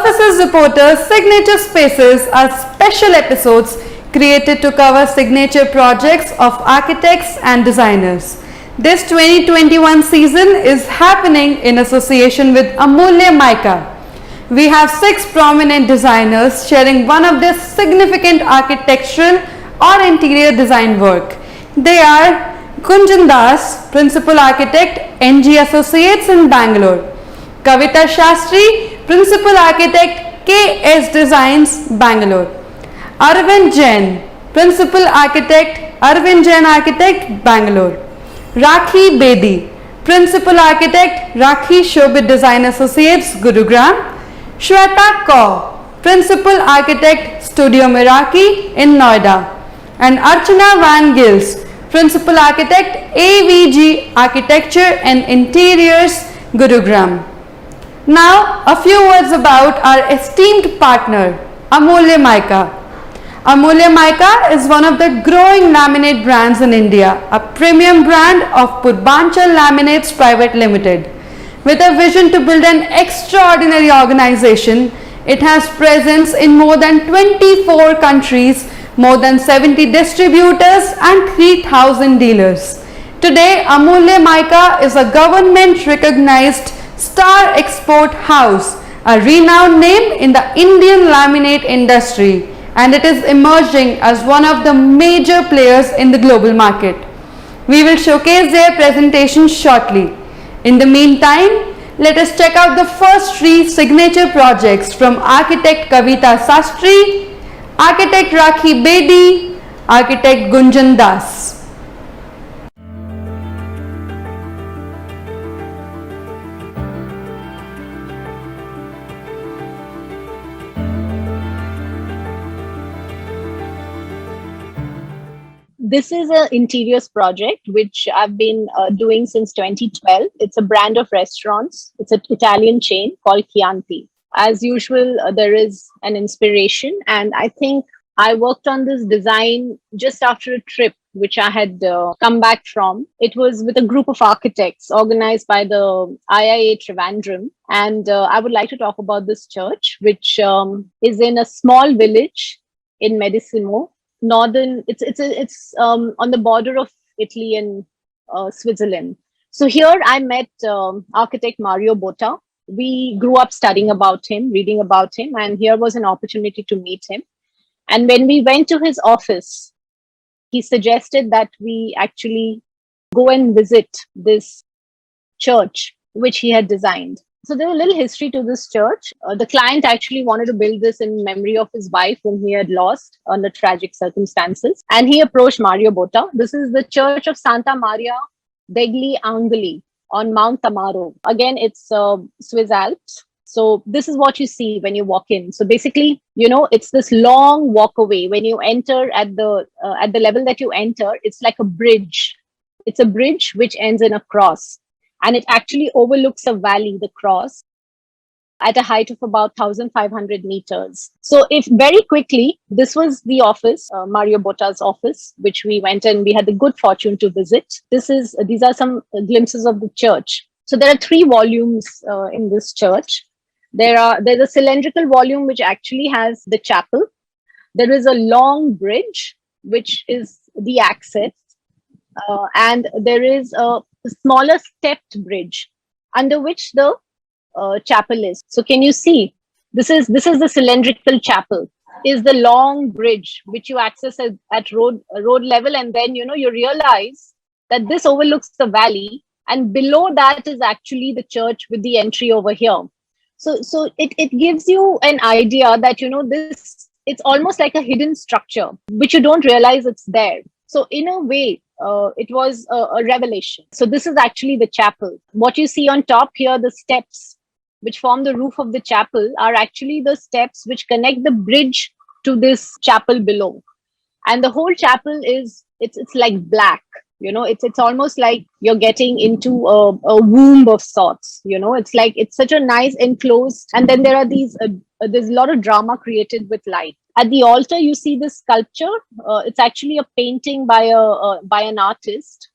Surfaces Reporter's Signature Spaces are special episodes created to cover signature projects of architects and designers. This 2021 season is happening in association with Amulya Mica. We have 6 prominent designers sharing one of their significant architectural or interior design work. They are Gunjan Das, Principal Architect, NG Associates in Bangalore; Kavita Shastri, Principal Architect, KS Designs, Bangalore; Arvind Jain, Principal Architect, Arvind Jain Architect, Bangalore; Rakhi Bedi, Principal Architect, Rakhi Shobhit Design Associates, Gurugram; Shweta Kaur, Principal Architect, Studio Miraki in Noida; and Archana Van Gils, Principal Architect, AVG Architecture and Interiors, Gurugram. Now, a few words about our esteemed partner, Amulya Mica. Amulya Mica is one of the growing laminate brands in India, a premium brand of Purbanchal Laminates Private Limited. With a vision to build an extraordinary organization, it has presence in more than 24 countries, more than 70 distributors and 3,000 dealers. Today, Amulya Mica is a government-recognized Star Export House, a renowned name in the Indian laminate industry, and it is emerging as one of the major players in the global market. We will showcase their presentation shortly. In the meantime, let us check out the first 3 signature projects from Architect Kavita Sastry, Architect Rakhi Bedi, Architect Gunjan Das. This is an interiors project which I've been doing since 2012. It's a brand of restaurants. It's an Italian chain called Chianti. As usual, there is an inspiration, and I think I worked on this design just after a trip which I had come back from. It was with a group of architects organized by the IIA Trivandrum, and I would like to talk about this church, which is in a small village in Medicimo. It's on the border of Italy and Switzerland. So here I met architect Mario Botta. We grew up studying about him, reading about him, and here was an opportunity to meet him. And when we went to his office, he suggested that we actually go and visit this church which he had designed. So there's a little history to this church. The client actually wanted to build this in memory of his wife, whom he had lost under tragic circumstances. And he approached Mario Botta. This is the Church of Santa Maria degli Angeli on Mount Tamaro. Again, it's Swiss Alps. So this is what you see when you walk in. So basically, it's this long walkaway. When you enter at the level that you enter, it's like a bridge. It's a bridge which ends in a cross. And it actually overlooks a valley, the cross, at a height of about 1,500 meters. So if very quickly, this was the office, Mario Botta's office, which we went and we had the good fortune to visit. These are some glimpses of the church. So there are 3 volumes in this church. There's a cylindrical volume which actually has the chapel. There is a long bridge, which is the access. And there is a smaller stepped bridge under which the chapel is. So can you see? This is the cylindrical chapel. Is the long bridge which you access at road level, and then you realize that this overlooks the valley, and below that is actually the church with the entry over here. So it gives you an idea that this, it's almost like a hidden structure which you don't realize it's there. So in a way, it was a revelation. So this is actually the chapel. What you see on top here, the steps which form the roof of the chapel, are actually the steps which connect the bridge to this chapel below. And the whole chapel it's like black. It's almost like you're getting into a womb of sorts. It's such a nice enclosed, and then there are there's a lot of drama created with light. At the altar, you see this sculpture. It's actually a painting by an artist.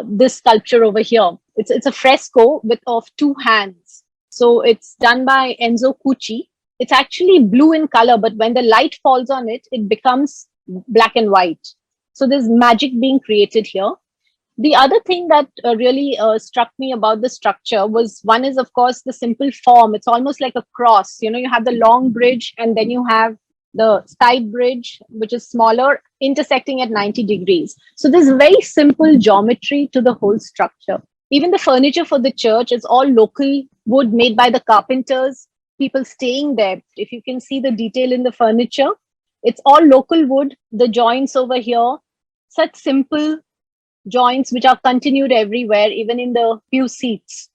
This sculpture over here, it's a fresco of 2 hands. So it's done by Enzo Cucci. It's actually blue in color, but when the light falls on it, it becomes black and white. So there's magic being created here. The other thing that really struck me about the structure was, one is, of course, the simple form. It's almost like a cross. You know, you have the long bridge and then you have the side bridge, which is smaller, intersecting at 90 degrees. So there's very simple geometry to the whole structure. Even the furniture for the church is all local wood made by the carpenters, people staying there. If you can see the detail in the furniture, it's all local wood. The joints over here, such simple joints which are continued everywhere, even in the pew seats.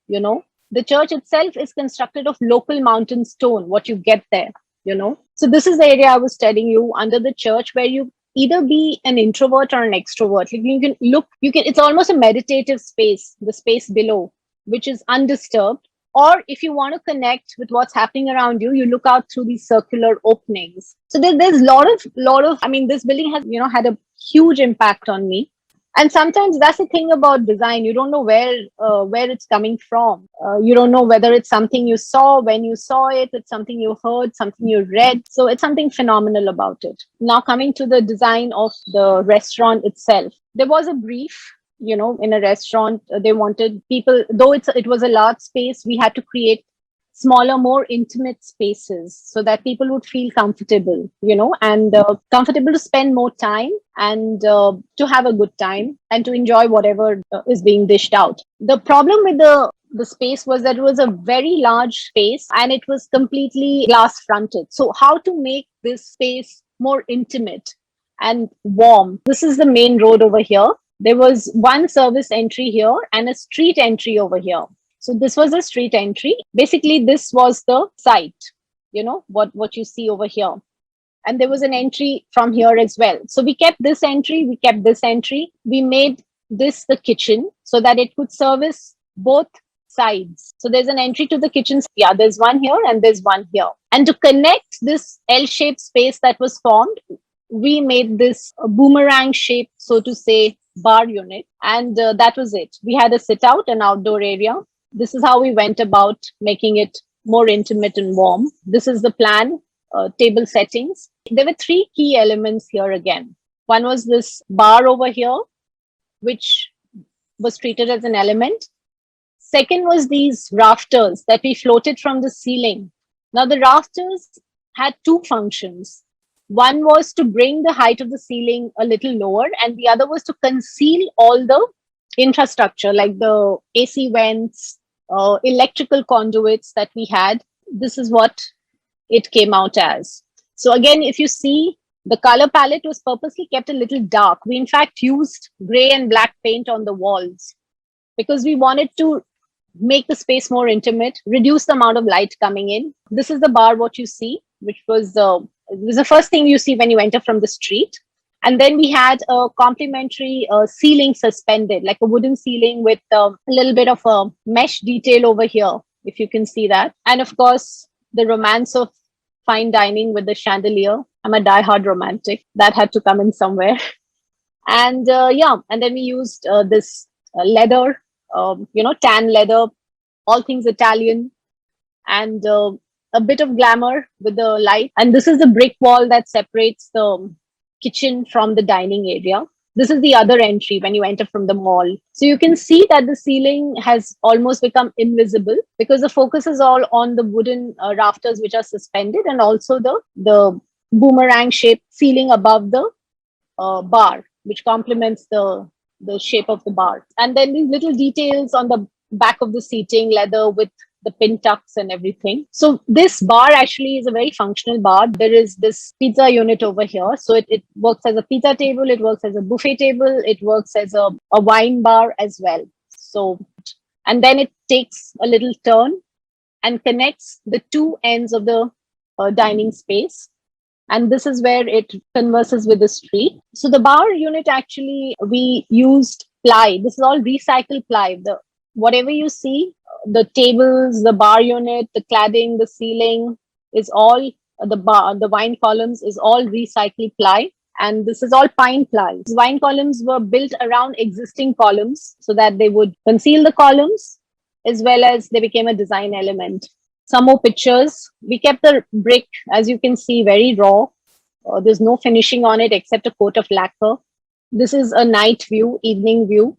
You know, the church itself is constructed of local mountain stone, what you get there, you know. So this is the area I was telling you, under the church, where you either be an introvert or an extrovert. Like, you can look, it's almost a meditative space, the space below, which is undisturbed. Or if you want to connect with what's happening around you, you look out through these circular openings. So there's a lot of, I mean, this building has, you know, had a huge impact on me. And sometimes that's the thing about design. You don't know where it's coming from. You don't know whether it's something you saw when you saw it. It's something you heard, something you read. So it's something phenomenal about it. Now, coming to the design of the restaurant itself, there was a brief. You know, in a restaurant, they wanted people, though it was a large space, we had to create smaller, more intimate spaces so that people would feel comfortable, you know, and comfortable to spend more time and to have a good time and to enjoy whatever is being dished out. The problem with the space was that it was a very large space and it was completely glass fronted. So how to make this space more intimate and warm? This is the main road over here. There was one service entry here and a street entry over here. So this was a street entry. Basically, this was the site, you know, what you see over here. And there was an entry from here as well. So we kept this entry, we kept this entry. We made this the kitchen so that it could service both sides. So there's an entry to the kitchen. Yeah, there's one here and there's one here. And to connect this L-shaped space that was formed, we made this boomerang shape, so to say, bar unit. And that was it. We had a sit out, an outdoor area. This is how we went about making it more intimate and warm. This is the plan, table settings. There were three key elements here again. One was this bar over here, which was treated as an element. Second was these rafters that we floated from the ceiling. Now the rafters had two functions. One was to bring the height of the ceiling a little lower, and the other was to conceal all the infrastructure like the AC vents, electrical conduits that we had. This is what it came out as. So again, if you see, the color palette was purposely kept a little dark. We in fact used gray and black paint on the walls because we wanted to make the space more intimate, reduce the amount of light coming in. This is the bar, what you see, which was the first thing you see when you enter from the street. And then we had a complementary ceiling suspended, like a wooden ceiling with a little bit of a mesh detail over here, if you can see that. And of course, the romance of fine dining with the chandelier. I'm a diehard romantic. That had to come in somewhere. And and then we used this leather, tan leather, all things Italian, and a bit of glamour with the light. And this is the brick wall that separates the kitchen from the dining area. This is the other entry when you enter from the mall. So you can see that the ceiling has almost become invisible because the focus is all on the wooden rafters which are suspended, and also the boomerang shaped ceiling above the bar, which complements the shape of the bar. And then these little details on the back of the seating, leather with the pin tucks and everything. So this bar actually is a very functional bar. There is this pizza unit over here. So it works as a pizza table, it works as a buffet table, it works as a wine bar as well. So, and then it takes a little turn and connects the two ends of the dining space. And this is where it converses with the street. So the bar unit, actually, we used ply. This is all recycled ply. Whatever you see, the tables, the bar unit, the cladding, the ceiling is all the wine columns is all recycled ply. And this is all pine ply. These wine columns were built around existing columns so that they would conceal the columns, as well as they became a design element. Some more pictures. We kept the brick, as you can see, very raw. There's no finishing on it except a coat of lacquer. This is a night view, evening view,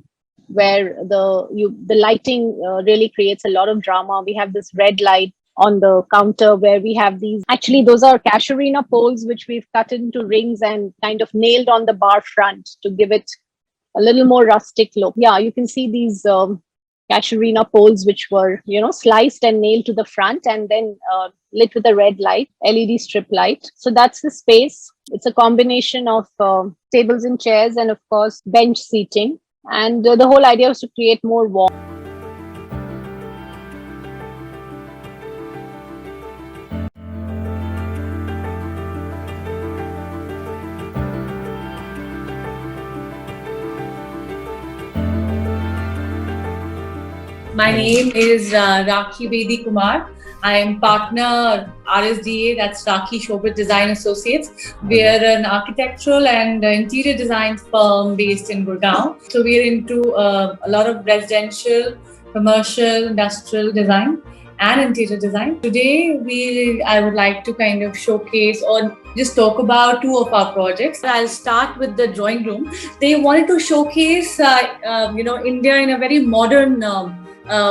where the lighting really creates a lot of drama. We have this red light on the counter where we have these, actually those are casuarina poles which we've cut into rings and kind of nailed on the bar front to give it a little more rustic look. Yeah, you can see these casuarina poles which were, sliced and nailed to the front and then lit with a red light, LED strip light. So that's the space. It's a combination of tables and chairs and of course bench seating. And the whole idea was to create more warmth. My name is Rakhi Bedi Kumar. I am partner RSDA, that's Rakhi Shobit Design Associates. We are an architectural and interior design firm based in Gurgaon. So we are into a lot of residential, commercial, industrial design and interior design. Today, I would like to kind of showcase or just talk about two of our projects. I'll start with the drawing room. They wanted to showcase, India in a very modern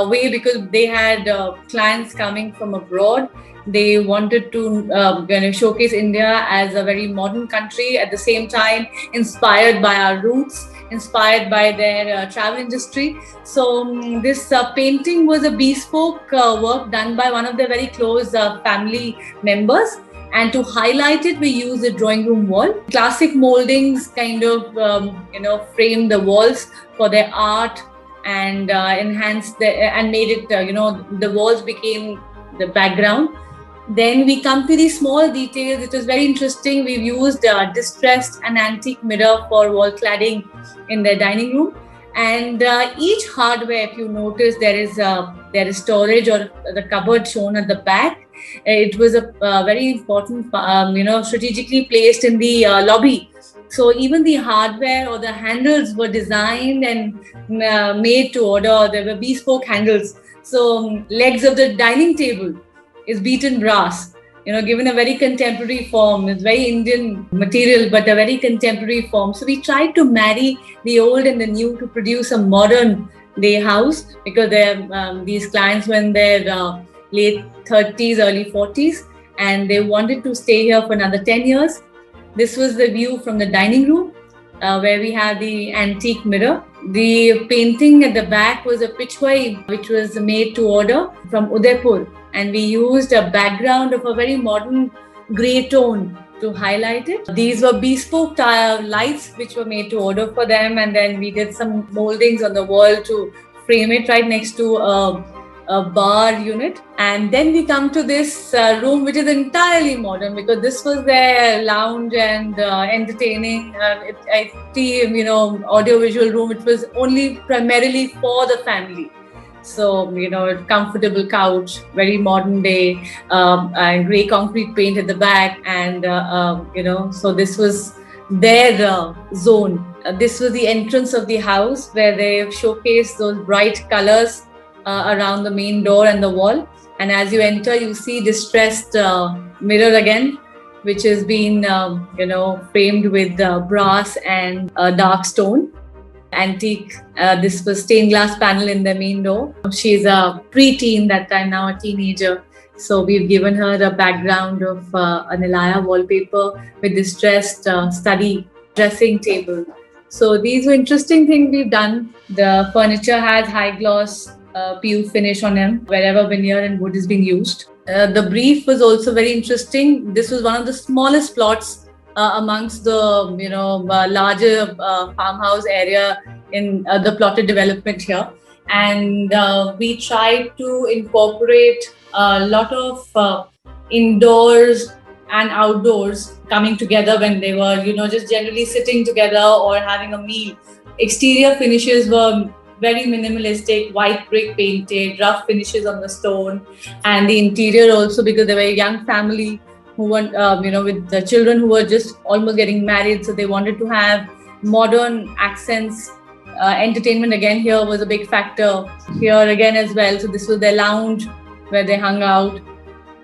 way because they had clients coming from abroad. They wanted to showcase India as a very modern country, at the same time inspired by our roots, inspired by their travel industry. So this painting was a bespoke work done by one of their very close family members. And to highlight it, we used a drawing room wall. Classic moldings kind of, framed the walls for their art and enhanced and made it, the walls became the background. Then we come to these small details. It was very interesting. We've used distressed and antique mirror for wall cladding in the dining room. And each hardware, if you notice, there is storage or the cupboard shown at the back. It was a very important, strategically placed in the lobby. So even the hardware or the handles were designed and made to order. There were bespoke handles. So legs of the dining table is beaten brass, given a very contemporary form. It's very Indian material, but a very contemporary form. So we tried to marry the old and the new to produce a modern day house, because these clients were in their late 30s, early 40s, and they wanted to stay here for another 10 years. This was the view from the dining room, where we have the antique mirror. The painting at the back was a pichwai, which was made to order from Udaipur. And we used a background of a very modern grey tone to highlight it. These were bespoke lights which were made to order for them. And then we did some moldings on the wall to frame it right next to a bar unit. And then we come to this room, which is entirely modern, because this was their lounge and entertaining audio-visual room. It was only primarily for the family. So, a comfortable couch, very modern day, and grey concrete paint at the back. And, so this was their zone. This was the entrance of the house, where they showcased those bright colors around the main door and the wall. And as you enter, you see distressed mirror again, which has been, framed with brass and dark stone. Antique. This was stained glass panel in the main door. She's a pre-teen that time, now a teenager. So we've given her a background of an Nilaya wallpaper with distressed study dressing table. So these were interesting things we've done. The furniture has high gloss PU finish on them, wherever veneer and wood is being used. The brief was also very interesting. This was one of the smallest plots amongst the larger farmhouse area in the plotted development here. And we tried to incorporate a lot of indoors and outdoors coming together when they were, just generally sitting together or having a meal. Exterior finishes were very minimalistic, white brick painted, rough finishes on the stone. And the interior also, because they were a young family who want, with the children who were just almost getting married. So they wanted to have modern accents Entertainment again here was a big factor here again as well. So this was their lounge where they hung out.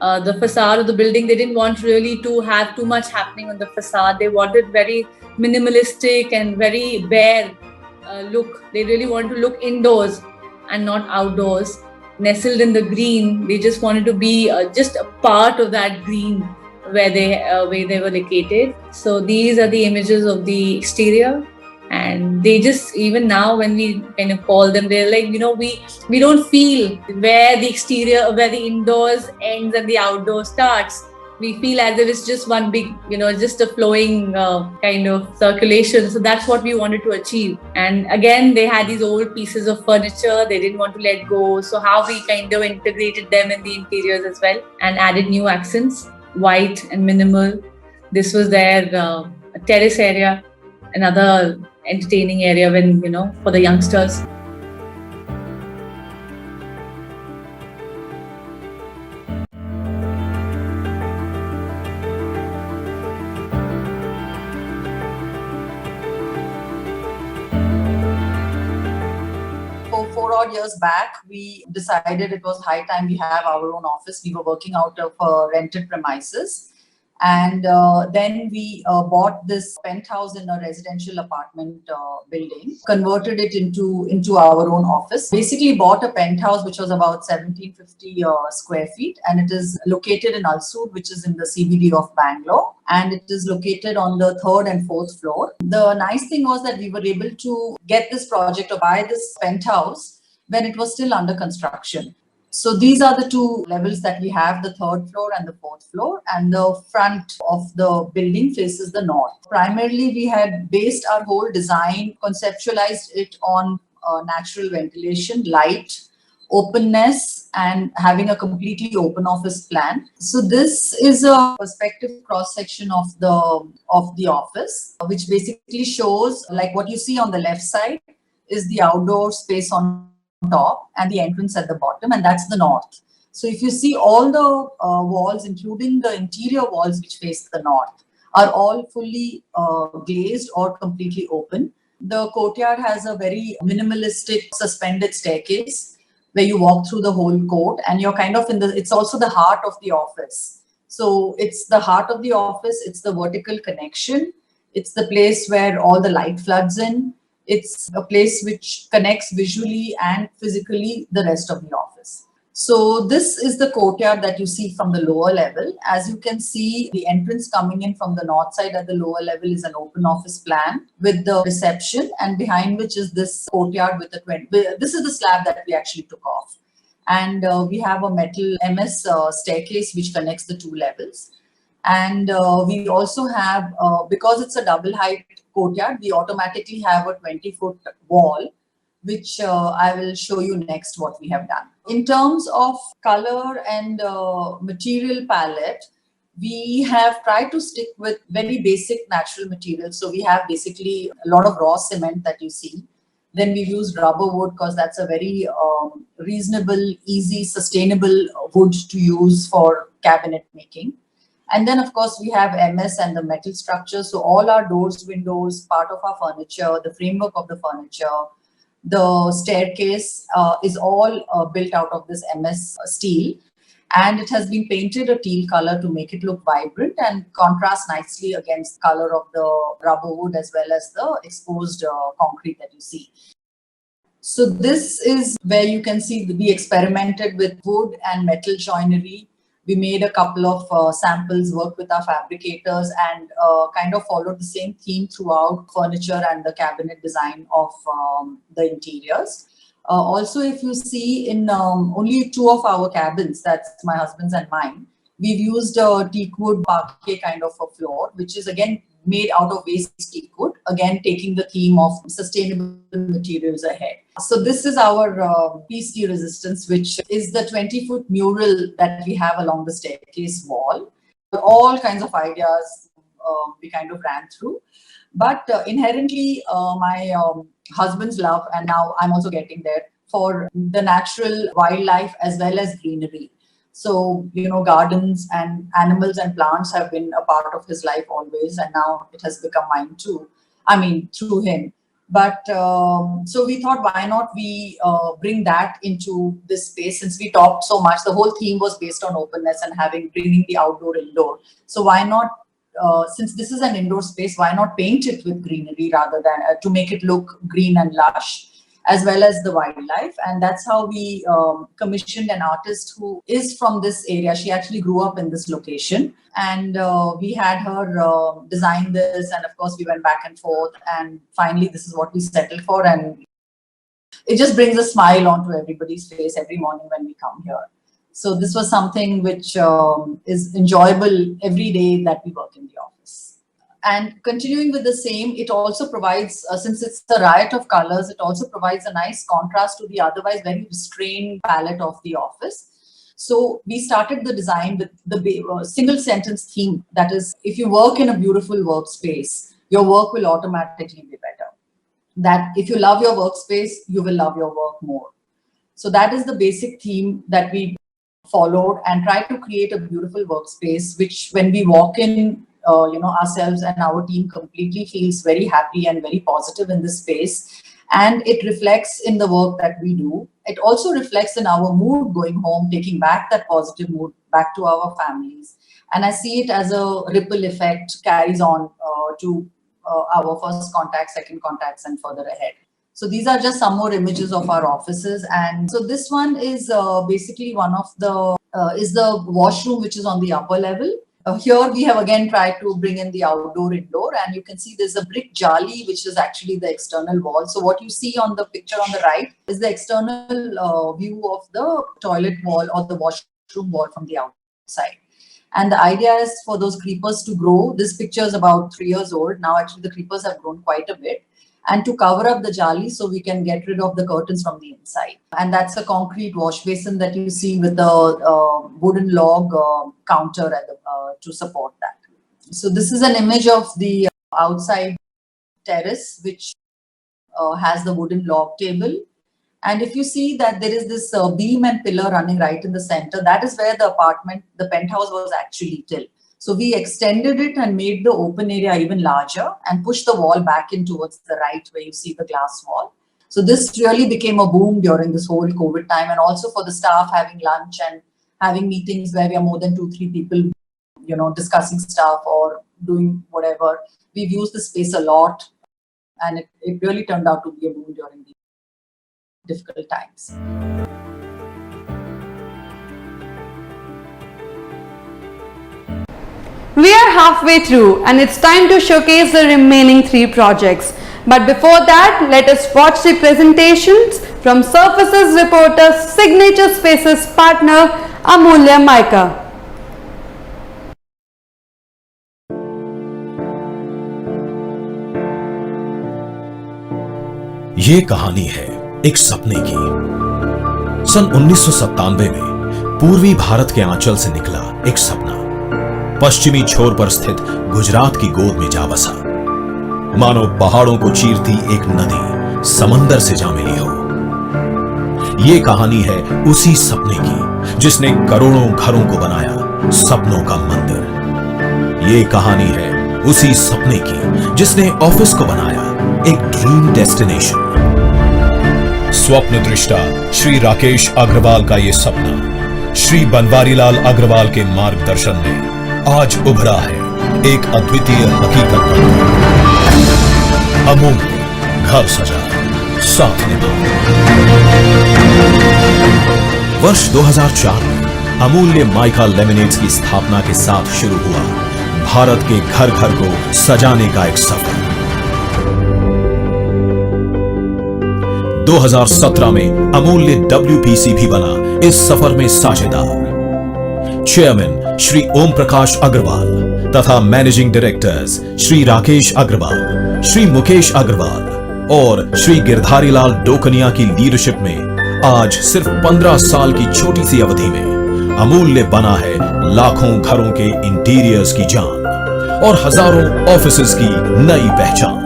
The facade of the building, they didn't want really to have too much happening on the facade. They wanted very minimalistic and very bare look. They really wanted to look indoors and not outdoors. Nestled in the green, they just wanted to be just a part of that green where they were located. So these are the images of the exterior. And they just, even now when we kind of call them, they're like, we don't feel where the exterior, where the indoors ends and the outdoor starts. We feel as if it's just one big, just a flowing kind of circulation. So that's what we wanted to achieve. And again, they had these old pieces of furniture they didn't want to let go. So how we kind of integrated them in the interiors as well and added new accents, white and minimal. This was their terrace area, another entertaining area when, for the youngsters. Four odd years back, we decided it was high time we have our own office. We were working out of rented premises. And then we bought this penthouse in a residential apartment building, converted it into our own office. Basically bought a penthouse which was about 1750 square feet, and it is located in Alsood, which is in the CBD of Bangalore, and it is located on the 3rd and 4th floor. The nice thing was that we were able to get this project or buy this penthouse when it was still under construction. So these are the two levels that we have, the 3rd floor and the 4th floor, and the front of the building faces the north. Primarily, we had based our whole design, conceptualized it on natural ventilation, light, openness, and having a completely open office plan. So this is a perspective cross-section of the office, which basically shows, like what you see on the left side is the outdoor space on top and the entrance at the bottom, and that's the north. So if you see, all the walls, including the interior walls which face the north, are all fully glazed or completely open. The courtyard has a very minimalistic suspended staircase where you walk through the whole court, and you're kind of it's also the heart of the office. So it's the heart of the office, it's the vertical connection, it's the place where all the light floods in. It's a place which connects visually and physically the rest of the office. So this is the courtyard that you see from the lower level. As you can see, the entrance coming in from the north side at the lower level is an open office plan with the reception, and behind which is this courtyard with the this is the slab that we actually took off. And we have a metal MS staircase which connects the two levels. And we also have, because it's a double height courtyard, we automatically have a 20-foot wall, which I will show you next what we have done. In terms of color and material palette, we have tried to stick with very basic natural materials. So we have basically a lot of raw cement that you see. Then we've used rubber wood because that's a very reasonable, easy, sustainable wood to use for cabinet making. And then, of course, we have MS and the metal structure. So all our doors, windows, part of our furniture, the framework of the furniture, the staircase is all built out of this MS steel. And it has been painted a teal color to make it look vibrant and contrast nicely against the color of the rubber wood as well as the exposed concrete that you see. So this is where you can see we experimented with wood and metal joinery. We made a couple of samples, worked with our fabricators, and kind of followed the same theme throughout furniture and the cabinet design of the interiors. Also, if you see in only two of our cabins, that's my husband's and mine, we've used a teak wood parquet kind of a floor, which is again made out of waste teak wood, again taking the theme of sustainable materials ahead. So this is our PC resistance, which is the 20-foot mural that we have along the staircase wall. All kinds of ideas we kind of ran through. But inherently, my husband's love, and now I'm also getting there, for the natural wildlife as well as greenery. So, gardens and animals and plants have been a part of his life always, and now it has become mine too. I mean, through him. But so we thought, why not we bring that into this space? Since we talked so much, the whole theme was based on openness and bringing the outdoor indoor. So why not, since this is an indoor space, why not paint it with greenery rather than to make it look green and lush, as well as the wildlife. And that's how we commissioned an artist who is from this area. She actually grew up in this location, and we had her design this, and of course we went back and forth, and finally this is what we settled for, and it just brings a smile onto everybody's face every morning when we come here. So this was something which is enjoyable every day that we work in the office. And continuing with the same, it also provides, since it's a riot of colors, it also provides a nice contrast to the otherwise very restrained palette of the office. So we started the design with the single sentence theme. That is, if you work in a beautiful workspace, your work will automatically be better. That if you love your workspace, you will love your work more. So that is the basic theme that we followed and tried to create a beautiful workspace, which when we walk in, ourselves and our team completely feels very happy and very positive in this space. And it reflects in the work that we do. It also reflects in our mood going home, taking back that positive mood back to our families. And I see it as a ripple effect carries on to our first contacts, second contacts, and further ahead. So these are just some more images of our offices. And so this one is basically one of the, is the washroom, which is on the upper level. Here we have again tried to bring in the outdoor indoor, and you can see there's a brick jali, which is actually the external wall. So what you see on the picture on the right is the external view of the toilet wall or the washroom wall from the outside. And the idea is for those creepers to grow. This picture is about 3 years old. Now actually the creepers have grown quite a bit. And to cover up the jali so we can get rid of the curtains from the inside. And that's a concrete wash basin that you see with the wooden log counter at the, to support that. So this is an image of the outside terrace, which has the wooden log table. And if you see that there is this beam and pillar running right in the center, that is where the apartment, the penthouse was actually till. So we extended it and made the open area even larger and pushed the wall back in towards the right where you see the glass wall. So this really became a boom during this whole COVID time, and also for the staff having lunch and having meetings where we are more than 2-3 people, discussing stuff or doing whatever. We've used the space a lot, and it really turned out to be a boom during the difficult times. We are halfway through and it's time to showcase the remaining 3 projects. But before that, let us watch the presentations from Surfaces Reporter's Signature Spaces partner, Amulya Mica. ये कहानी है एक सपने की। सन 1997 में पूर्वी भारत के आंचल से निकला एक सपना पश्चिमी छोर पर स्थित गुजरात की गोद में जा बसा। मानो पहाड़ों को चीरती एक नदी समंदर से जा मिली हो। ये कहानी है उसी सपने की जिसने करोड़ों घरों को बनाया सपनों का मंदिर। ये कहानी है उसी सपने की जिसने ऑफिस को बनाया एक ड्रीम डेस्टिनेशन। स्वप्न दृष्टा श्री राकेश अग्रवाल का ये सपना श्री बनवारीलाल अग्रवाल के मार्गदर्शन में आज उभरा है एक अद्वितीय हकीकत बनकर। अमूल्य घर सजा साथ निभा। वर्ष 2004 में अमूल्य माइका लेमिनेट्स की स्थापना के साथ शुरू हुआ भारत के घर घर को सजाने का एक सफर। 2017 में अमूल्य WPC भी बना इस सफर में साझेदार। चेयरमैन श्री ओम प्रकाश अग्रवाल तथा मैनेजिंग डायरेक्टर्स श्री राकेश अग्रवाल, श्री मुकेश अग्रवाल और श्री गिरधारीलाल डोकनिया की लीडरशिप में आज सिर्फ 15 साल की छोटी सी अवधि में अमूल्य बना है लाखों घरों के इंटीरियर्स की जान और हजारों ऑफिसेज की नई पहचान।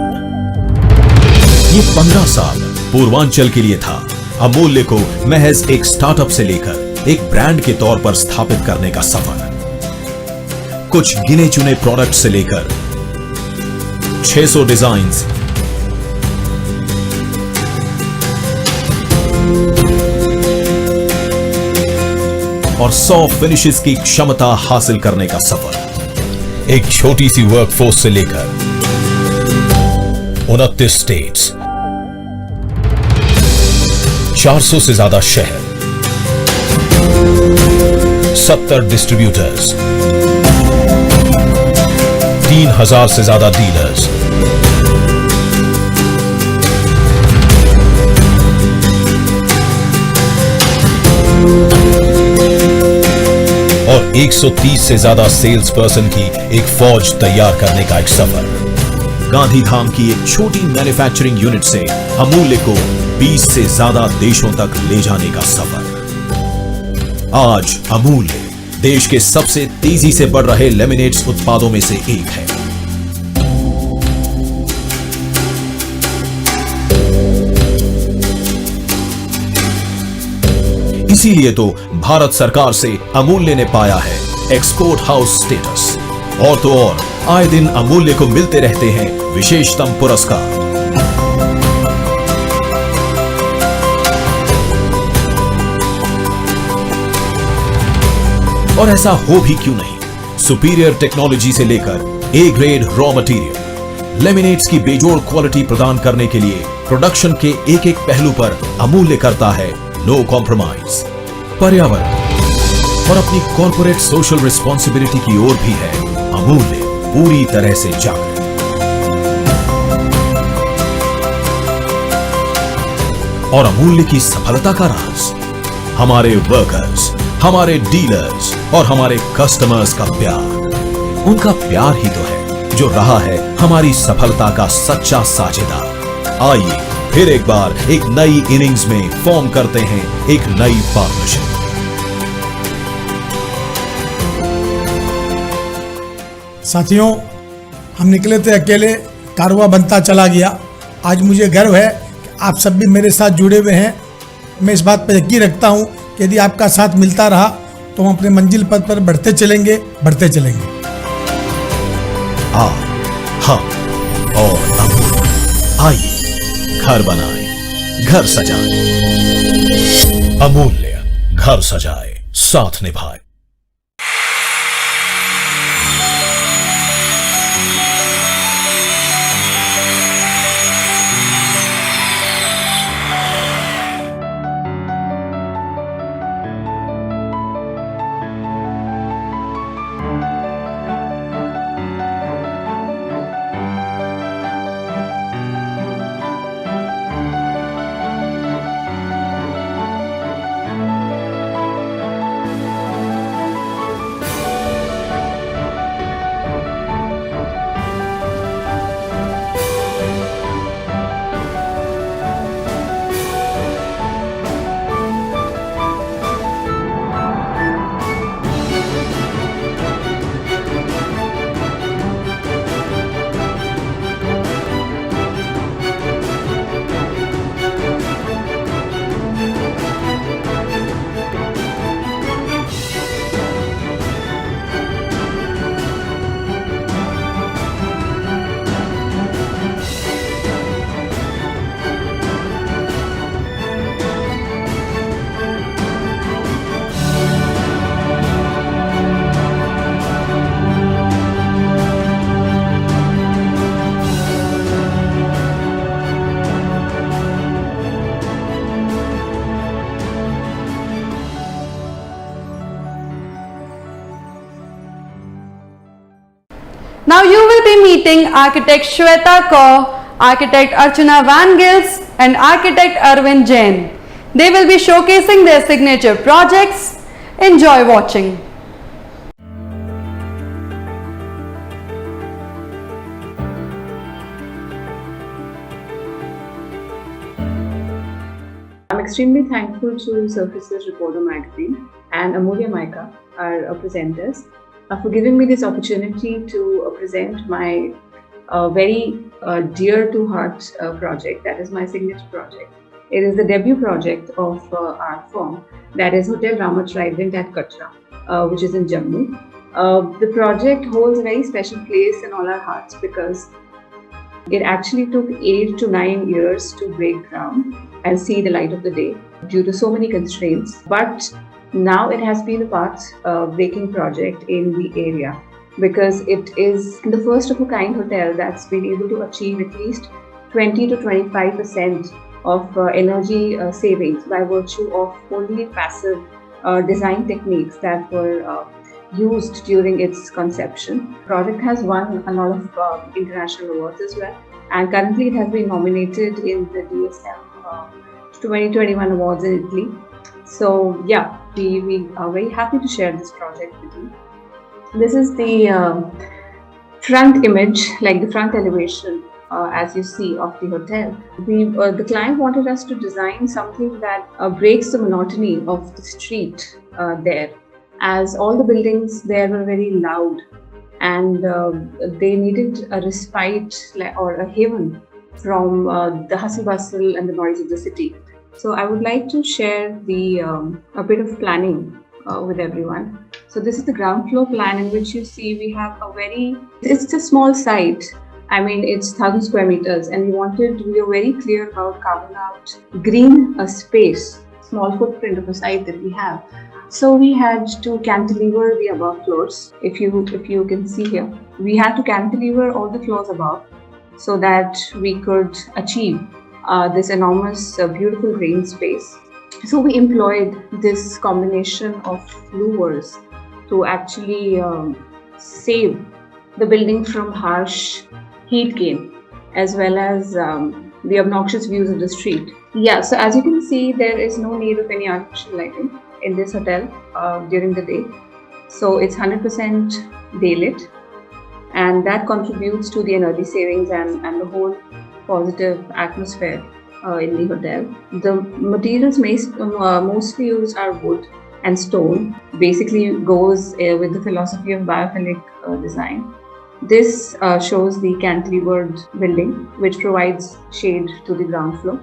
ये 15 साल पूर्वांचल के लिए था अमूल्य को महज एक स्टार्टअप से लेकर एक ब्रांड के तौर पर स्थापित करने का सफर। कुछ गिने चुने प्रोडक्ट से लेकर 600 डिजाइन्स, और 100 फिनिशेस की क्षमता हासिल करने का सफर। एक छोटी सी वर्कफोर्स से लेकर 29 स्टेट्स, 400 से ज्यादा शहर, 70 डिस्ट्रीब्यूटर्स, 3000 से ज्यादा डीलर्स, और 130 से ज्यादा सेल्स पर्सन की एक फौज तैयार करने का एक सफर। गांधीधाम की एक छोटी मैन्युफैक्चरिंग यूनिट से अमूल्य को 20 से ज्यादा देशों तक ले जाने का सफर। आज अमूल्य देश के सबसे तेजी से बढ़ रहे लेमिनेट्स उत्पादों में से एक है। इसीलिए तो भारत सरकार से अमूल्य ने पाया है एक्सपोर्ट हाउस स्टेटस। और तो और आए दिन अमूल्य को मिलते रहते हैं विशेषतम पुरस्कार। और ऐसा हो भी क्यों नहीं, सुपीरियर टेक्नोलॉजी से लेकर A grade raw material, laminates की बेजोड़ क्वालिटी प्रदान करने के लिए प्रोडक्शन के एक एक पहलू पर अमूल्य करता है नो कॉम्प्रोमाइज। पर्यावरण और अपनी कॉर्पोरेट सोशल रिस्पॉन्सिबिलिटी की ओर भी है अमूल्य पूरी तरह से जागरूक। और अमूल्य की सफलता का राज हमारे वर्कर्स, हमारे डीलर्स और हमारे कस्टमर्स का प्यार। उनका प्यार ही तो है जो रहा है हमारी सफलता का सच्चा साझेदार। आइए फिर एक बार एक नई इनिंग्स में फॉर्म करते हैं एक नई पार्टनरशिप। साथियों, हम निकले थे अकेले, कारवां बनता चला गया। आज मुझे गर्व है कि आप सब भी मेरे साथ जुड़े हुए हैं। मैं इस बात पर यकीन रखता हूं कि यदि आपका साथ मिलता रहा तो हम अपने मंजिल पथ पर बढ़ते चलेंगे। हम और अमूल्य, आइए घर बनाएं, घर सजाएं। अमूल्य, घर सजाए, साथ निभाए। Now you will be meeting architect Shweta Kaur, architect Archana Van Gils and architect Arvind Jain. They will be showcasing their signature projects. Enjoy watching. I'm extremely thankful to Surfaces Reporter magazine and Amulya Mica, our presenters, for giving me this opportunity to present my very dear to heart project, that is my signature project. It is the debut project of our firm, that is Hotel Rama Trident at Katra, which is in Jammu. The project holds a very special place in all our hearts because it actually took 8 to 9 years to break ground, and see the light of the day due to so many constraints. But now it has been a path-breaking project in the area, because it is the first of a kind hotel that's been able to achieve at least 20 to 25% of energy savings by virtue of only passive design techniques that were used during its conception. The project has won a lot of international awards as well, and currently it has been nominated in the DSM 2021 awards in Italy. So yeah, we are very happy to share this project with you. This is the front image, like the front elevation, as you see, of the hotel. The client wanted us to design something that breaks the monotony of the street there, as all the buildings there were very loud, and they needed a respite or a haven from the hustle bustle and the noise of the city. So I would like to share a bit of planning with everyone. So this is the ground floor plan, in which you see we have it's a small site. I mean, it's 1,000 square meters, and we were very clear about carving out green space, small footprint of a site that we have. So we had to cantilever the above floors. If you can see here, we had to cantilever all the floors above so that we could achieve this enormous, beautiful green space. So we employed this combination of louvers to actually save the building from harsh heat gain, as well as the obnoxious views of the street. Yeah, so as you can see, there is no need of any artificial lighting in this hotel during the day. So it's 100% daylit, and that contributes to the energy savings and the whole positive atmosphere in the hotel. The materials mostly used are wood and stone. Basically goes with the philosophy of biophilic design. This shows the cantilevered building, which provides shade to the ground floor.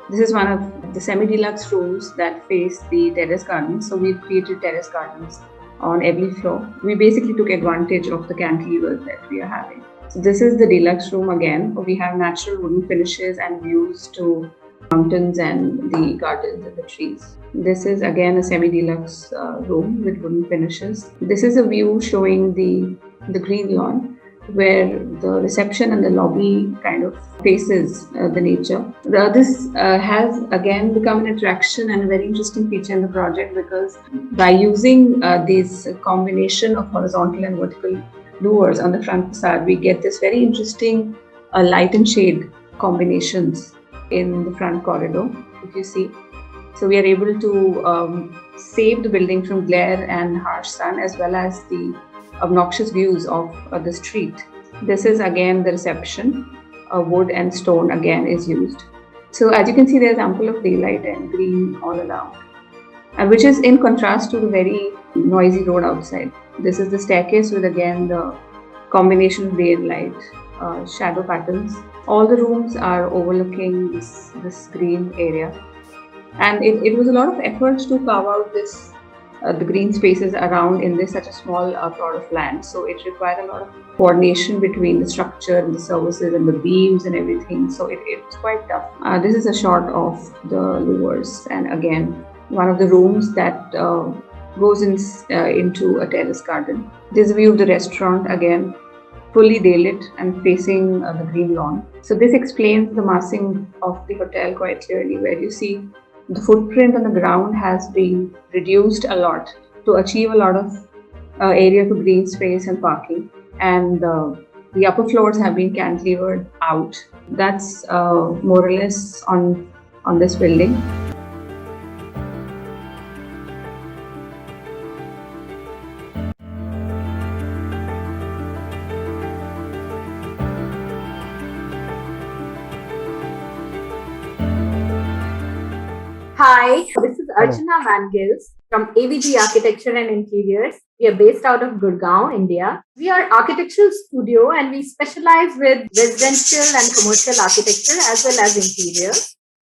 This is one of the semi-deluxe rooms that face the terrace gardens. So we've created terrace gardens on every floor. We basically took advantage of the cantilever that we are having. So this is the deluxe room again. We have natural wooden finishes and views to mountains and the gardens and the trees. This is again a semi-deluxe room with wooden finishes. This is a view showing the green lawn, where the reception and the lobby kind of faces the nature. This has again become an attraction and a very interesting feature in the project, because by using this combination of horizontal and vertical louvers on the front facade, we get this very interesting light and shade combinations in the front corridor, if you see. So we are able to save the building from glare and harsh sun, as well as the obnoxious views of the street. This is again the reception. Wood and stone again is used. So as you can see, there's ample of daylight and green all around, and which is in contrast to the very noisy road outside. This is the staircase with again the combination of day and light, shadow patterns. All the rooms are overlooking this green area, and it was a lot of effort to carve out this the green spaces around in this such a small plot of land. So it required a lot of coordination between the structure and the services and the beams and everything. So it's quite tough. This is a shot of the louvers, and again one of the rooms that goes into a terrace garden. This view of the restaurant, again fully daylit and facing the green lawn. So this explains the massing of the hotel quite clearly, where you see the footprint on the ground has been reduced a lot to achieve a lot of area for green space and parking, and the upper floors have been cantilevered out. That's more or less on this building. Hi, this is Archana Mangils from AVG Architecture and Interiors. We are based out of Gurgaon, India. We are architectural studio, and we specialize with residential and commercial architecture as well as interior.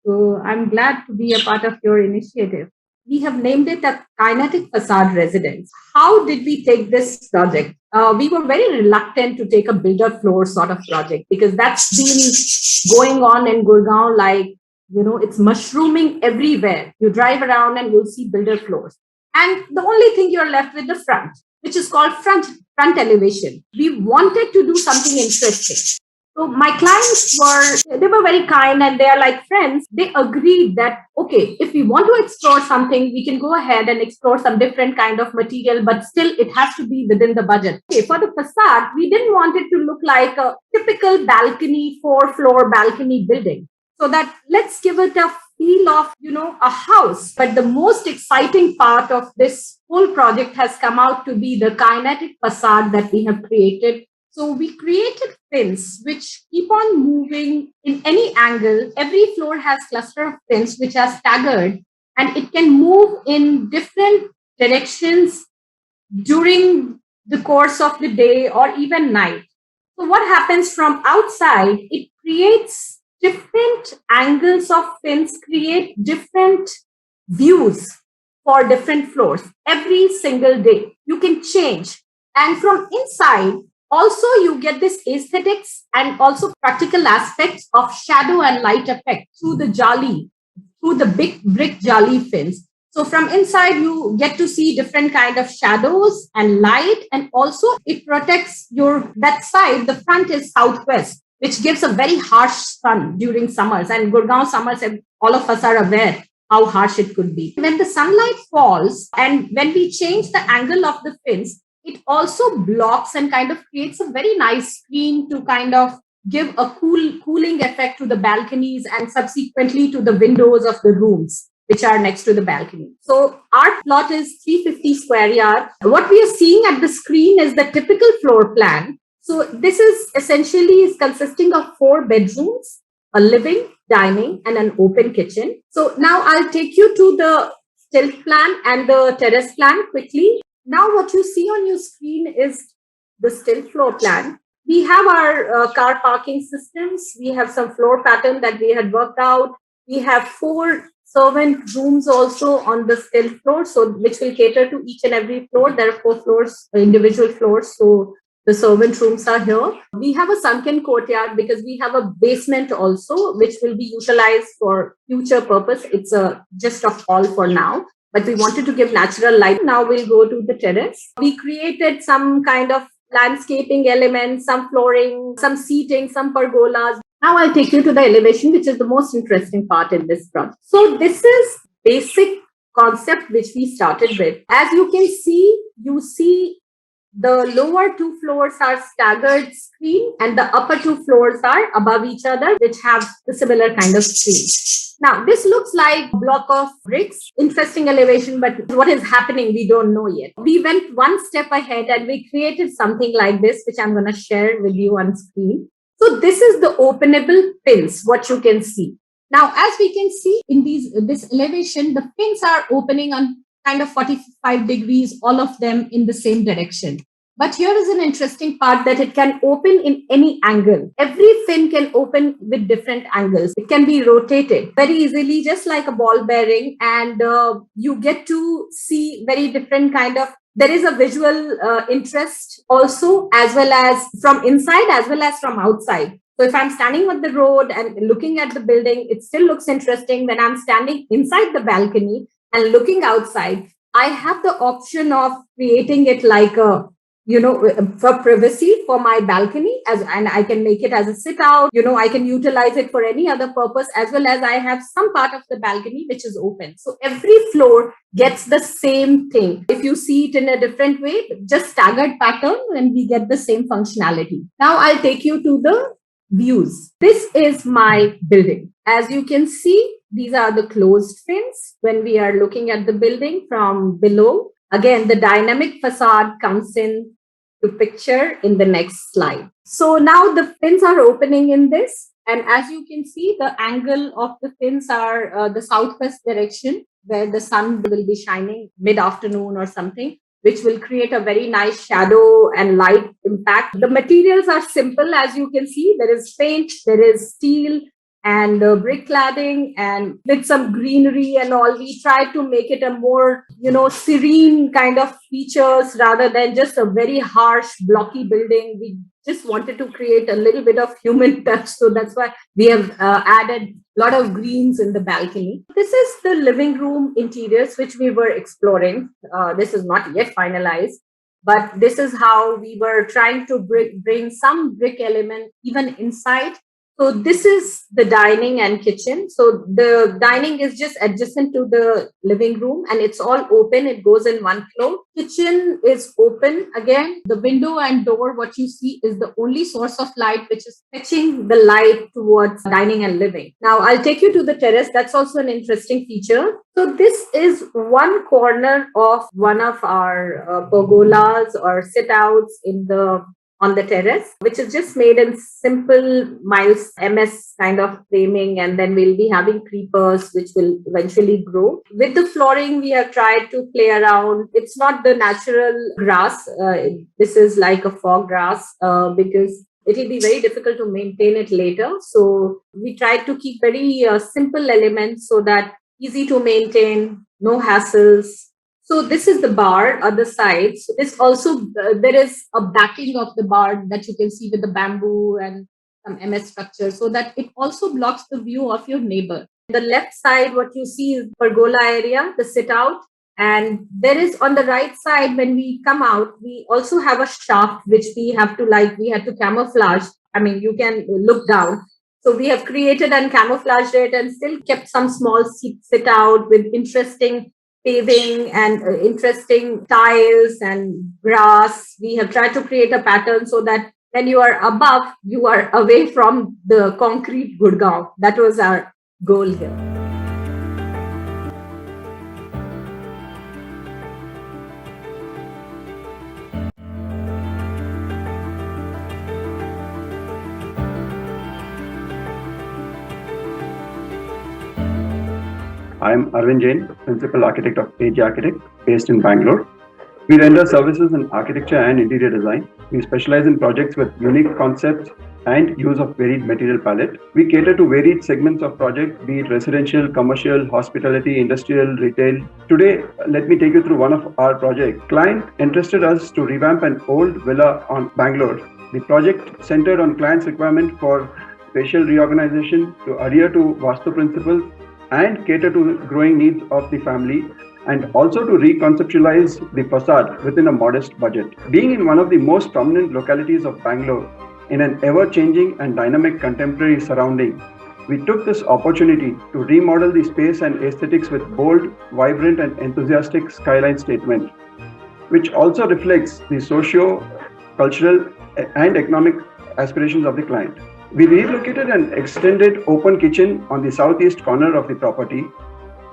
So I'm glad to be a part of your initiative. We have named it a Kinetic Facade Residence. How did we take this project? We were very reluctant to take a builder floor sort of project, because that's been going on in Gurgaon like It's mushrooming everywhere. You drive around and you'll see builder floors. And the only thing you're left with the front, which is called front elevation. We wanted to do something interesting. So my clients they were very kind and they are like friends. They agreed that, okay, if we want to explore something, we can go ahead and explore some different kind of material, but still it has to be within the budget. Okay, for the facade, we didn't want it to look like a typical balcony, 4-floor balcony building. So that let's give it a feel of, a house. But the most exciting part of this whole project has come out to be the kinetic facade that we have created. So we created pins which keep on moving in any angle. Every floor has cluster of pins which are staggered and it can move in different directions during the course of the day or even night. So what happens from outside, it creates different angles of pins, create different views for different floors every single day. You can change. And from inside, also, you get this aesthetics and also practical aspects of shadow and light effect through the jali, through the big brick jali fins. So from inside, you get to see different kind of shadows and light, and also it protects that side. The front is southwest, which gives a very harsh sun during summers. And Gurgaon summers, all of us are aware how harsh it could be. When the sunlight falls and when we change the angle of the fins, it also blocks and kind of creates a very nice screen to kind of give a cooling effect to the balconies and subsequently to the windows of the rooms which are next to the balcony. So our plot is 350 square yards. What we are seeing at the screen is the typical floor plan. So this is essentially consisting of 4 bedrooms, a living, dining, and an open kitchen. So now I'll take you to the stilt plan and the terrace plan quickly. Now what you see on your screen is the stilt floor plan. We have our car parking systems. We have some floor pattern that we had worked out. We have 4 servant rooms also on the stilt floor, so which will cater to each and every floor. There are 4 floors, individual floors, so the servant rooms are here. We have a sunken courtyard because we have a basement also, which will be utilized for future purpose. It's just a hall for now, but we wanted to give natural light. Now we'll go to the terrace. We created some kind of landscaping elements, some flooring, some seating, some pergolas. Now I'll take you to the elevation, which is the most interesting part in this project. So this is basic concept which we started with. As you can see, the lower 2 floors are staggered screen and the upper 2 floors are above each other, which have the similar kind of screen. Now, this looks like a block of bricks. Interesting elevation, but what is happening, we don't know yet. We went one step ahead and we created something like this, which I'm going to share with you on screen. So this is the openable pins, what you can see. Now, as we can see in this elevation, the pins are opening on kind of 45 degrees, all of them in the same direction. But here is an interesting part that it can open in any angle. Every fin can open with different angles. It can be rotated very easily, just like a ball bearing. And you get to see very different kind of, there is a visual interest also, as well as from inside, as well as from outside. So if I'm standing on the road and looking at the building, it still looks interesting. When I'm standing inside the balcony and looking outside, I have the option of creating it like a, for privacy for my balcony, and I can make it as a sit out. I can utilize it for any other purpose, as well as I have some part of the balcony which is open. So every floor gets the same thing. If you see it in a different way, just staggered pattern, and we get the same functionality. Now I'll take you to the views. This is my building. As you can see, these are the closed fins when we are looking at the building from below. Again, the dynamic facade comes in to picture in the next slide. So now the fins are opening in this. And as you can see, the angle of the fins are the southwest direction, where the sun will be shining mid-afternoon or something, which will create a very nice shadow and light impact. The materials are simple, as you can see. There is paint, there is steel, and brick cladding, and with some greenery and all. We try to make it a more, serene kind of features rather than just a very harsh, blocky building. We just wanted to create a little bit of human touch. So that's why we have added a lot of greens in the balcony. This is the living room interiors, which we were exploring. This is not yet finalized, but this is how we were trying to bring some brick element even inside. So this is the dining and kitchen. So the dining is just adjacent to the living room and it's all open. It goes in one floor. Kitchen is open. Again, the window and door, what you see is the only source of light, which is fetching the light towards dining and living. Now I'll take you to the terrace. That's also an interesting feature. So this is one corner of one of our pergolas or sit-outs on the terrace, which is just made in simple miles MS kind of framing, and then we'll be having creepers which will eventually grow. With the flooring, we have tried to play around. It's not the natural grass. This is like a fog grass because it will be very difficult to maintain it later. So we tried to keep very simple elements so that easy to maintain, no hassles. So this is the bar on the side. So this also, there is a backing of the bar that you can see with the bamboo and some MS structure, so that it also blocks the view of your neighbor. The left side, what you see is pergola area, the sit out. And there is on the right side, when we come out, we also have a shaft, which we had to camouflage. I mean, you can look down. So we have created and camouflaged it and still kept some small sit out with interesting paving and interesting tiles and grass. We have tried to create a pattern so that when you are above, you are away from the concrete Gurgaon. That was our goal here. I'm Arvind Jain, Principal Architect of AG Architect, based in Bangalore. We render services in architecture and interior design. We specialize in projects with unique concepts and use of varied material palette. We cater to varied segments of projects, be it residential, commercial, hospitality, industrial, retail. Today, let me take you through one of our projects. Client entrusted us to revamp an old villa on Bangalore. The project centered on client's requirement for spatial reorganization to adhere to Vastu principles and cater to growing needs of the family, and also to reconceptualize the facade within a modest budget. Being in one of the most prominent localities of Bangalore, in an ever-changing and dynamic contemporary surrounding, we took this opportunity to remodel the space and aesthetics with bold, vibrant and enthusiastic skyline statement, which also reflects the socio-cultural and economic aspirations of the client. We relocated an extended open kitchen on the southeast corner of the property.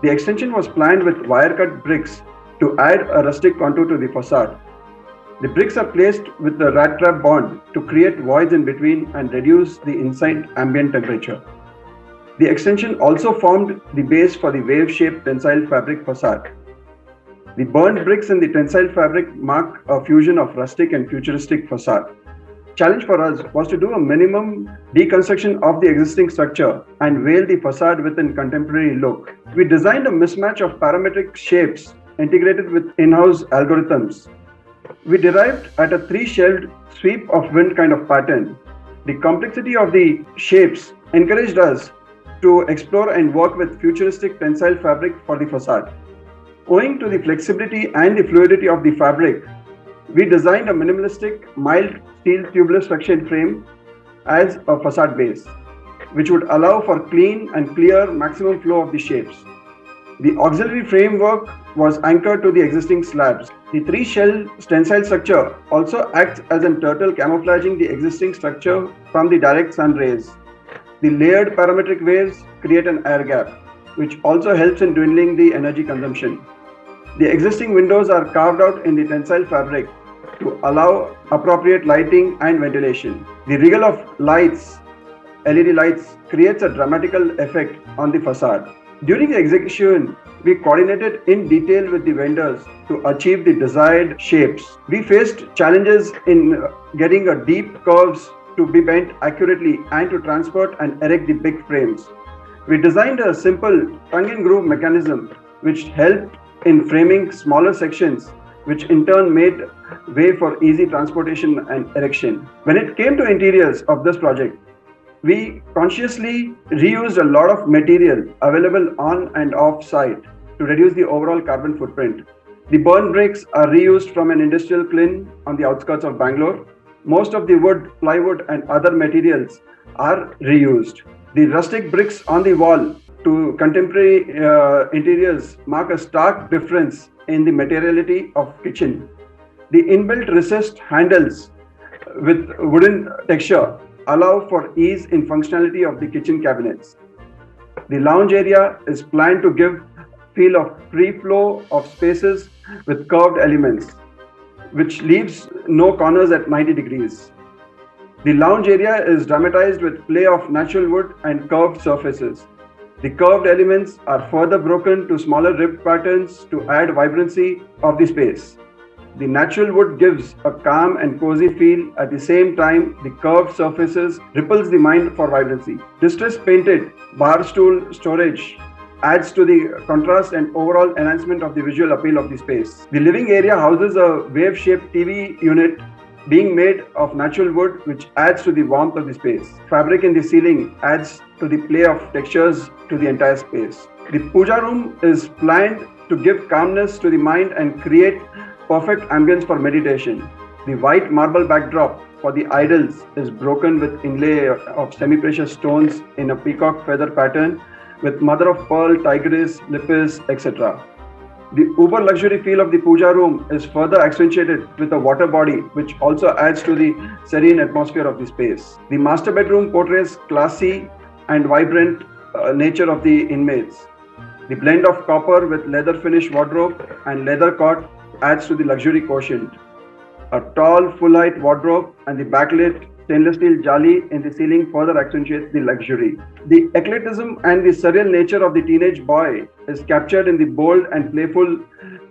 The extension was planned with wire-cut bricks to add a rustic contour to the facade. The bricks are placed with the rat trap bond to create voids in between and reduce the inside ambient temperature. The extension also formed the base for the wave-shaped tensile fabric facade. The burned bricks in the tensile fabric mark a fusion of rustic and futuristic facade. Challenge for us was to do a minimum deconstruction of the existing structure and veil the facade with a contemporary look. We designed a mismatch of parametric shapes integrated with in-house algorithms. We derived at a 3-shelved sweep of wind kind of pattern. The complexity of the shapes encouraged us to explore and work with futuristic tensile fabric for the facade. Owing to the flexibility and the fluidity of the fabric, we designed a minimalistic, mild steel tubular structured frame as a facade base, which would allow for clean and clear maximum flow of the shapes. The auxiliary framework was anchored to the existing slabs. The 3-shell tensile structure also acts as a turtle camouflaging the existing structure from the direct sun rays. The layered parametric waves create an air gap, which also helps in dwindling the energy consumption. The existing windows are carved out in the tensile fabric to allow appropriate lighting and ventilation. The regal of lights, LED lights, creates a dramatical effect on the facade. During the execution, we coordinated in detail with the vendors to achieve the desired shapes. We faced challenges in getting a deep curves to be bent accurately and to transport and erect the big frames. We designed a simple tongue-and-groove mechanism which helped in framing smaller sections, which in turn made way for easy transportation and erection. When it came to interiors of this project, we consciously reused a lot of material available on and off site to reduce the overall carbon footprint. The burn bricks are reused from an industrial kiln on the outskirts of Bangalore. Most of the wood, plywood and other materials are reused. The rustic bricks on the wall to contemporary interiors mark a stark difference in the materiality of kitchen. The inbuilt recessed handles with wooden texture allow for ease in functionality of the kitchen cabinets. The lounge area is planned to give feel of free flow of spaces with curved elements, which leaves no corners at 90 degrees. The lounge area is dramatized with play of natural wood and curved surfaces. The curved elements are further broken to smaller ribbed patterns to add vibrancy of the space. The natural wood gives a calm and cozy feel. At the same time, the curved surfaces ripples the mind for vibrancy. Distress painted bar stool storage adds to the contrast and overall enhancement of the visual appeal of the space. The living area houses a wave-shaped TV unit being made of natural wood, which adds to the warmth of the space. Fabric in the ceiling adds to the play of textures to the entire space. The puja room is planned to give calmness to the mind and create perfect ambience for meditation. The white marble backdrop for the idols is broken with inlay of semi-precious stones in a peacock feather pattern with mother of pearl, tigress, lepis, etc. The uber luxury feel of the puja room is further accentuated with a water body, which also adds to the serene atmosphere of the space. The master bedroom portrays classy and vibrant nature of the inmates. The blend of copper with leather finish wardrobe and leather cot adds to the luxury quotient. A tall full-height wardrobe and the backlit stainless steel jali in the ceiling further accentuates the luxury. The eclecticism and the surreal nature of the teenage boy is captured in the bold and playful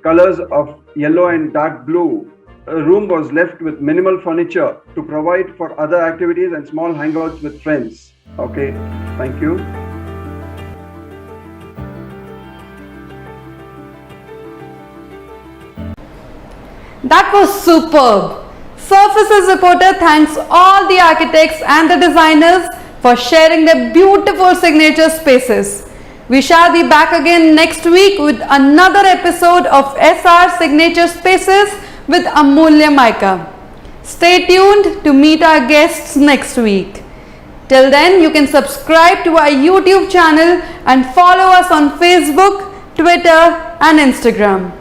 colors of yellow and dark blue. A room was left with minimal furniture to provide for other activities and small hangouts with friends. Okay, thank you. That was superb. Surfaces Reporter thanks all the architects and the designers for sharing their beautiful signature spaces. We shall be back again next week with another episode of SR Signature Spaces with Amulya Mica. Stay tuned to meet our guests next week. Till then, you can subscribe to our YouTube channel and follow us on Facebook, Twitter and Instagram.